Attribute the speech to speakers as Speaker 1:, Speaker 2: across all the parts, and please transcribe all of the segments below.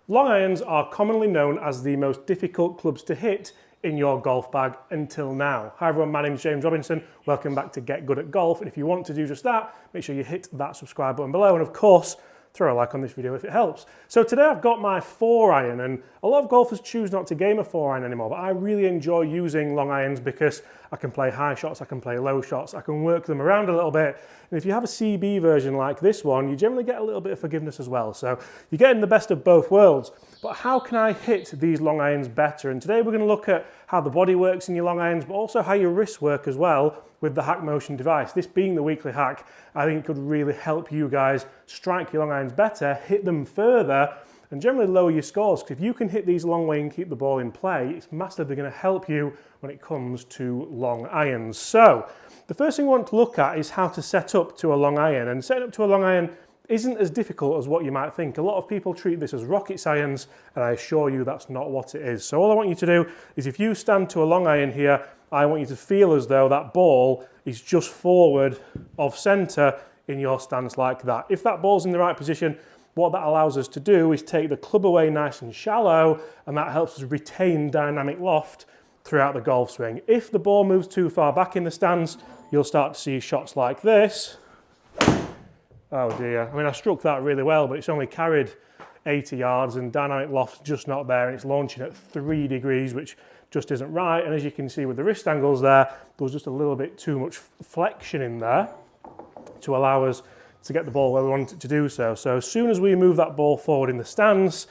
Speaker 1: Long irons are commonly known as the most difficult clubs to hit in your golf bag until now. Hi everyone, my name is James Robinson. Welcome back to Get Good at Golf. And if you want to do just that, make sure you hit that subscribe button below. And of course, throw a like on this video if it helps. So today I've got my 4-iron, and a lot of golfers choose not to game a 4-iron anymore, but I really enjoy using long irons because I can play high shots, I can play low shots, I can work them around a little bit. And if you have a CB version like this one, you generally get a little bit of forgiveness as well. So you're getting the best of both worlds. But how can I hit these long irons better? And today we're going to look at how the body works in your long irons, but also how your wrists work as well with the Hackmotion device. This being the weekly hack, I think it could really help you guys strike your long irons better, hit them further, and generally lower your scores. Because if you can hit these a long way and keep the ball in play, it's massively going to help you when it comes to long irons. So the first thing we want to look at is how to set up to a long iron. And setting up to a long iron isn't as difficult as what you might think. A lot of people treat this as rocket science, and I assure you that's not what it is. So all I want you to do is, if you stand to a long iron here, I want you to feel as though that ball is just forward of center in your stance like that. If that ball's in the right position, what that allows us to do is take the club away nice and shallow, and that helps us retain dynamic loft throughout the golf swing. If the ball moves too far back in the stance, you'll start to see shots like this. Oh dear, I mean, I struck that really well, but it's only carried 80 yards and dynamic loft's just not there, and it's launching at 3 degrees, which just isn't right. And as you can see with the wrist angles there was just a little bit too much flexion in there to allow us to get the ball where we want it to do so. So as soon as we move that ball forward in the stance,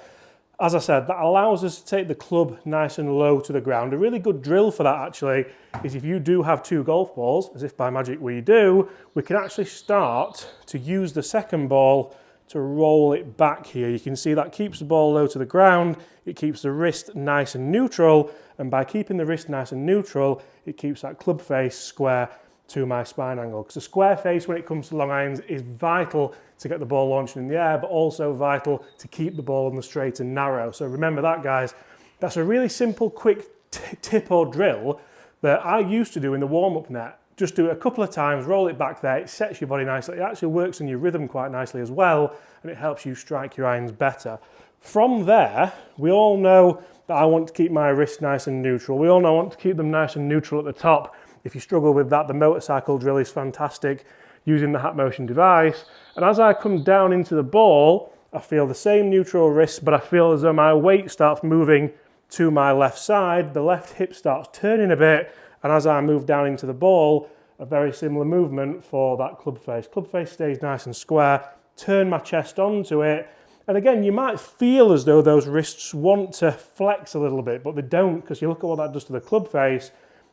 Speaker 1: as I said, that allows us to take the club nice and low to the ground. A really good drill for that actually is, if you do have 2 golf balls, as if by magic we do, we can actually start to use the second ball to roll it back here. You can see that keeps the ball low to the ground, it keeps the wrist nice and neutral, and by keeping the wrist nice and neutral, it keeps that club face square to my spine angle. Because a square face when it comes to long irons is vital to get the ball launching in the air, but also vital to keep the ball on the straight and narrow. So remember that, guys. That's a really simple, quick tip or drill that I used to do in the warm-up net. Just do it a couple of times, roll it back there, it sets your body nicely. It actually works on your rhythm quite nicely as well, and it helps you strike your irons better. From there, we all know that I want to keep my wrists nice and neutral. We all know I want to keep them nice and neutral at the top. If you struggle with that, the motorcycle drill is fantastic using the Hackmotion device. And as I come down into the ball, I feel the same neutral wrist, but I feel as though my weight starts moving to my left side. The left hip starts turning a bit, and as I move down into the ball, a very similar movement for that club face. Club face stays nice and square, turn my chest onto it, and again, you might feel as though those wrists want to flex a little bit, but they don't, because you look at what that does to the club face,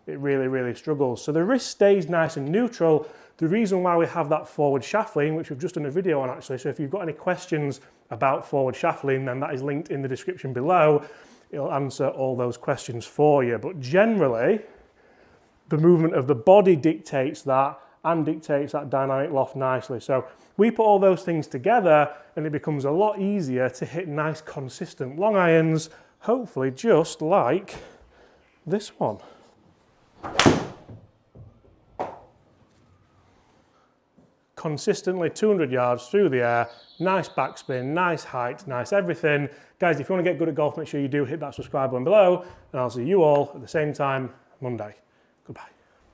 Speaker 1: it really, really struggles. So the wrist stays nice and neutral. The reason why we have that forward shaft lean, which we've just done a video on actually, so if you've got any questions about forward shaft lean, then that is linked in the description below. It'll answer all those questions for you. But generally, the movement of the body dictates that and dictates that dynamic loft nicely. So we put all those things together and it becomes a lot easier to hit nice, consistent long irons, hopefully just like this one. Consistently 200 yards through the air, nice backspin, nice height, nice everything. Guys, if you want to get good at golf, make sure you do hit that subscribe button below, and I'll see you all at the same time Monday. Goodbye.